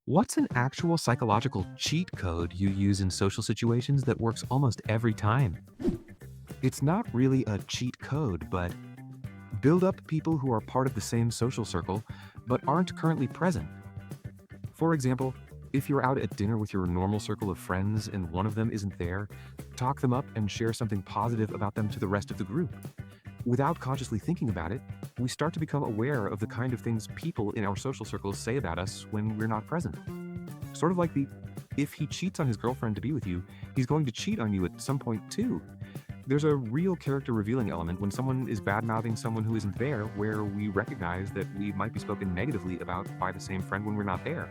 What's an actual psychological cheat code you use in social situations that works almost every time? It's not really a cheat code, but build up people who are part of the same social circle but aren't currently present. For example, if you're out at dinner with your normal circle of friends and one of them isn't there, talk them up and share something positive about them to the rest of the group. Without consciously thinking about it, we start to become aware of the kind of things people in our social circles say about us when we're not present. Sort of like the if he cheats on his girlfriend to be with you, he's going to cheat on you at some point too. There's a real character revealing element when someone is bad mouthing someone who isn't there, where we recognize that we might be spoken negatively about by the same friend when we're not there.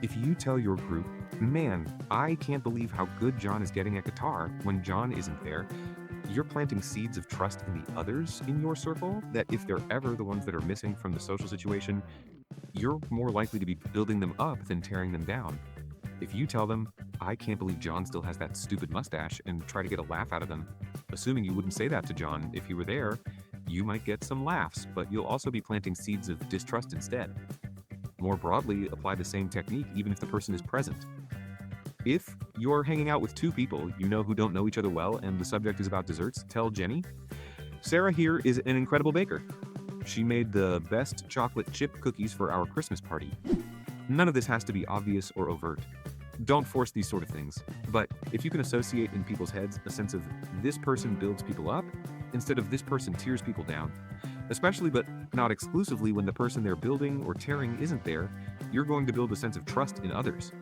If you tell your group, man, I can't believe how good John is getting at guitar when John isn't there, you're planting seeds of trust in the others in your circle that if they're ever the ones that are missing from the social situation, you're more likely to be building them up than tearing them down. If you tell them, I can't believe John still has that stupid mustache, and try to get a laugh out of them, assuming you wouldn't say that to John if he were there, you might get some laughs, but you'll also be planting seeds of distrust instead. More broadly, apply the same technique even if the person is present. If you're hanging out with two people you know who don't know each other well and the subject is about desserts, tell Jenny, Sarah here is an incredible baker. She made the best chocolate chip cookies for our Christmas party. None of this has to be obvious or overt. Don't force these sort of things. But if you can associate in people's heads a sense of this person builds people up instead of this person tears people down, especially but not exclusively when the person they're building or tearing isn't there, you're going to build a sense of trust in others.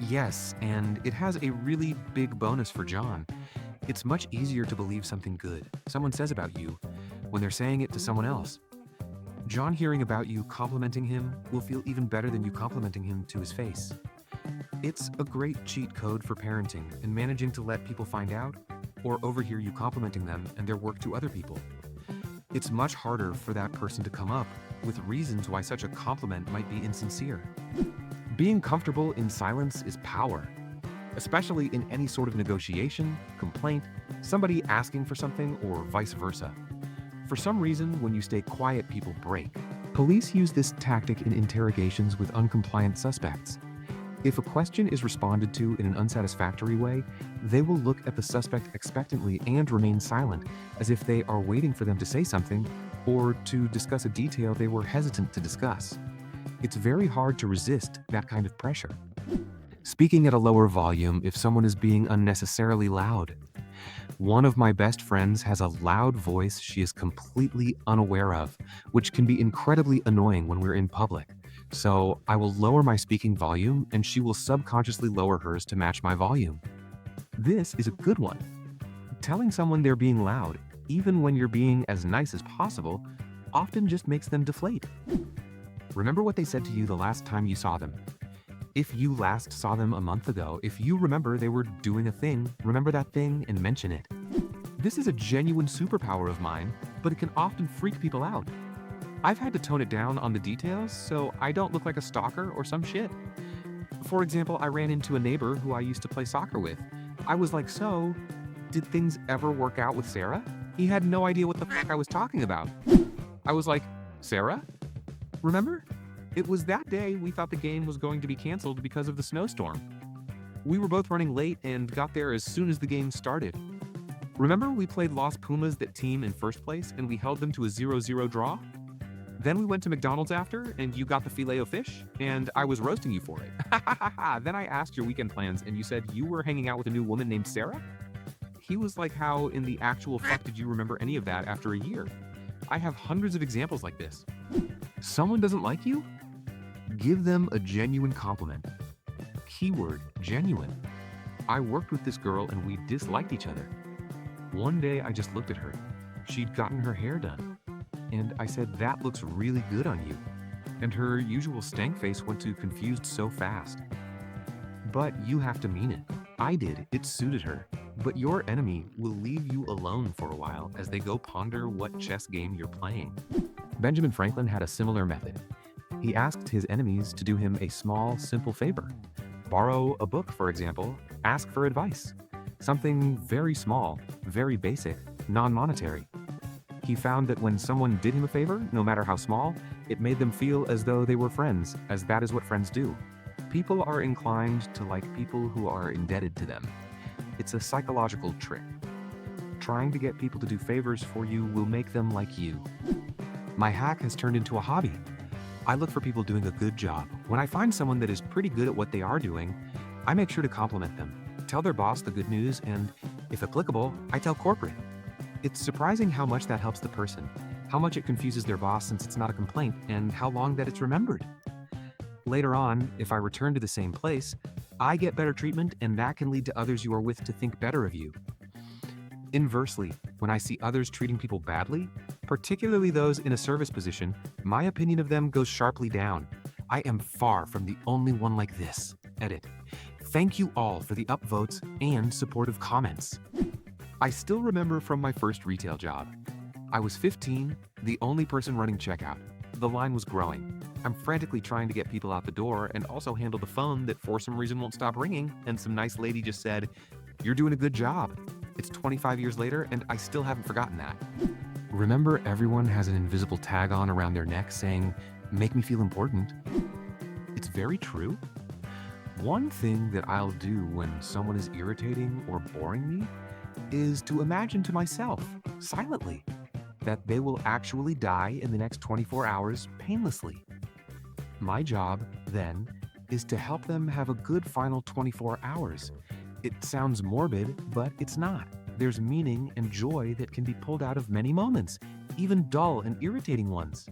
Yes, and it has a really big bonus for John. It's much easier to believe something good someone says about you when they're saying it to someone else. John hearing about you complimenting him will feel even better than you complimenting him to his face. It's a great cheat code for parenting and managing to let people find out or overhear you complimenting them and their work to other people. It's much harder for that person to come up with reasons why such a compliment might be insincere. Being comfortable in silence is power, especially in any sort of negotiation, complaint, somebody asking for something, or vice versa. For some reason, when you stay quiet, people break. Police use this tactic in interrogations with uncompliant suspects. If a question is responded to in an unsatisfactory way, they will look at the suspect expectantly and remain silent, as if they are waiting for them to say something or to discuss a detail they were hesitant to discuss. It's very hard to resist that kind of pressure. Speaking at a lower volume if someone is being unnecessarily loud. One of my best friends has a loud voice she is completely unaware of, which can be incredibly annoying when we're in public. So I will lower my speaking volume and she will subconsciously lower hers to match my volume. This is a good one. Telling someone they're being loud, even when you're being as nice as possible, often just makes them deflate. Remember what they said to you the last time you saw them. If you last saw them a month ago, if you remember they were doing a thing, remember that thing and mention it. This is a genuine superpower of mine, but it can often freak people out. I've had to tone it down on the details so I don't look like a stalker or some shit. For example, I ran into a neighbor who I used to play soccer with. I was like, so, did things ever work out with Sarah? He had no idea what the fuck I was talking about. I was like, Sarah? Remember? It was that day we thought the game was going to be canceled because of the snowstorm. We were both running late and got there as soon as the game started. Remember we played Los Pumas that team in first place and we held them to a 0-0 draw? Then we went to McDonald's after and you got the filet-o-fish and I was roasting you for it. Then I asked your weekend plans and you said you were hanging out with a new woman named Sarah? He was like, how in the actual fuck did you remember any of that after a year? I have hundreds of examples like this. Someone doesn't like you? Give them a genuine compliment. Keyword, genuine. I worked with this girl and we disliked each other. One day I just looked at her. She'd gotten her hair done. And I said, that looks really good on you. And her usual stank face went to confused so fast. But you have to mean it. I did, it suited her. But your enemy will leave you alone for a while as they go ponder what chess game you're playing. Benjamin Franklin had a similar method. He asked his enemies to do him a small, simple favor. Borrow a book, for example, ask for advice. Something very small, very basic, non-monetary. He found that when someone did him a favor, no matter how small, It made them feel as though they were friends, as that is what friends do. People are inclined to like people who are indebted to them. It's a psychological trick. Trying to get people to do favors for you will make them like you. My hack has turned into a hobby. I look for people doing a good job. When I find someone that is pretty good at what they are doing, I make sure to compliment them, tell their boss the good news, and, if applicable, I tell corporate. It's surprising how much that helps the person, how much it confuses their boss since it's not a complaint, and how long that it's remembered. Later on, if I return to the same place, I get better treatment, and that can lead to others you are with to think better of you. Inversely, when I see others treating people badly, particularly those in a service position, my opinion of them goes sharply down. I am far from the only one like this. Edit. Thank you all for the upvotes and supportive comments. I still remember from my first retail job. I was 15, the only person running checkout. The line was growing. I'm frantically trying to get people out the door and also handle the phone that for some reason won't stop ringing, and some nice lady just said, "You're doing a good job." It's 25 years later and I still haven't forgotten that. Remember, everyone has an invisible tag on around their neck saying, "Make me feel important." It's very true. One thing that I'll do when someone is irritating or boring me is to imagine to myself, silently, that they will actually die in the next 24 hours painlessly. My job, then, is to help them have a good final 24 hours. It sounds morbid, but it's not. There's meaning and joy that can be pulled out of many moments, even dull and irritating ones.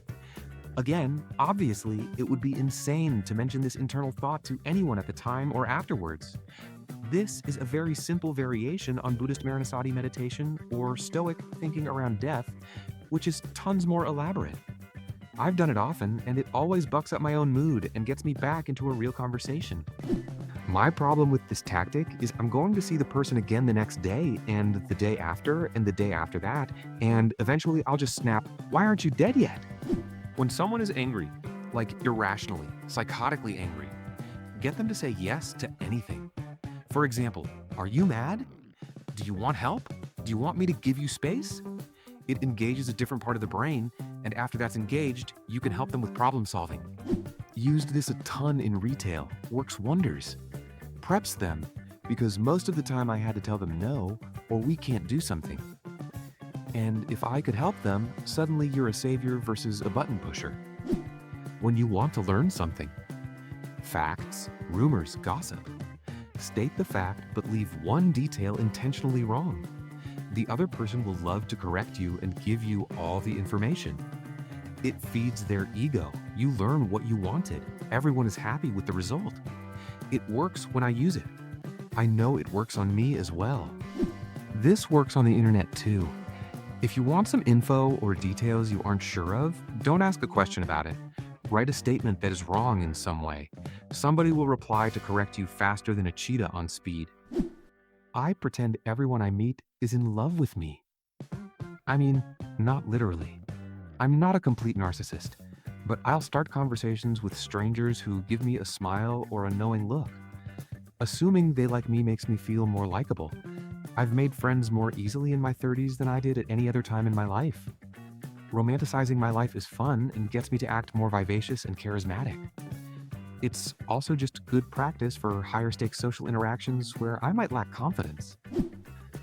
Again, obviously, it would be insane to mention this internal thought to anyone at the time or afterwards. This is a very simple variation on Buddhist Maranasati meditation or Stoic thinking around death, which is tons more elaborate. I've done it often, and it always bucks up my own mood and gets me back into a real conversation. My problem with this tactic is I'm going to see the person again the next day, and the day after, and the day after that, and eventually I'll just snap, "Why aren't you dead yet?" When someone is angry, like irrationally, psychotically angry, get them to say yes to anything. For example, "Are you mad? Do you want help? Do you want me to give you space?" It engages a different part of the brain, and after that's engaged, you can help them with problem solving. Used this a ton in retail, works wonders. Preps them, because most of the time I had to tell them no, or we can't do something. And if I could help them, suddenly you're a savior versus a button pusher. When you want to learn something, facts, rumors, gossip, state the fact but leave one detail intentionally wrong. The other person will love to correct you and give you all the information. It feeds their ego. You learn what you wanted. Everyone is happy with the result. It works when I use it. I know it works on me as well. This works on the internet too. If you want some info or details you aren't sure of, don't ask a question about it. Write a statement that is wrong in some way. Somebody will reply to correct you faster than a cheetah on speed. I pretend everyone I meet is in love with me. I mean, not literally. I'm not a complete narcissist, but I'll start conversations with strangers who give me a smile or a knowing look. Assuming they like me makes me feel more likable. I've made friends more easily in my 30s than I did at any other time in my life. Romanticizing my life is fun and gets me to act more vivacious and charismatic. It's also just good practice for higher stakes social interactions where I might lack confidence.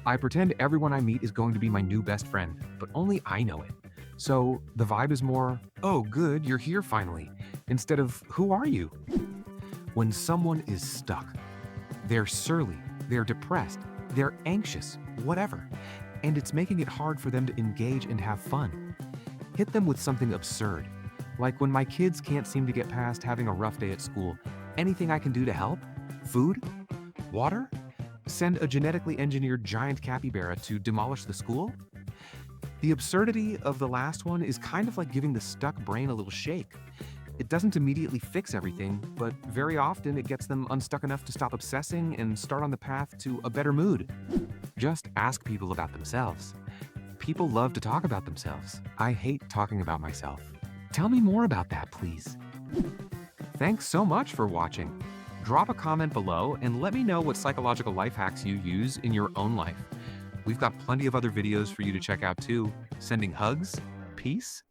I pretend everyone I meet is going to be my new best friend, but only I know it. So the vibe is more, "Oh good, you're here finally," instead of "Who are you?" When someone is stuck, they're surly, they're depressed, they're anxious, whatever, and it's making it hard for them to engage and have fun. Hit them with something absurd. Like when my kids can't seem to get past having a rough day at school, anything I can do to help? Food? Water? Send a genetically engineered giant capybara to demolish the school? The absurdity of the last one is kind of like giving the stuck brain a little shake. It doesn't immediately fix everything, but very often it gets them unstuck enough to stop obsessing and start on the path to a better mood. Just ask people about themselves. People love to talk about themselves. I hate talking about myself. Tell me more about that, please. Thanks so much for watching. Drop a comment below and let me know what psychological life hacks you use in your own life. We've got plenty of other videos for you to check out too. Sending hugs, peace,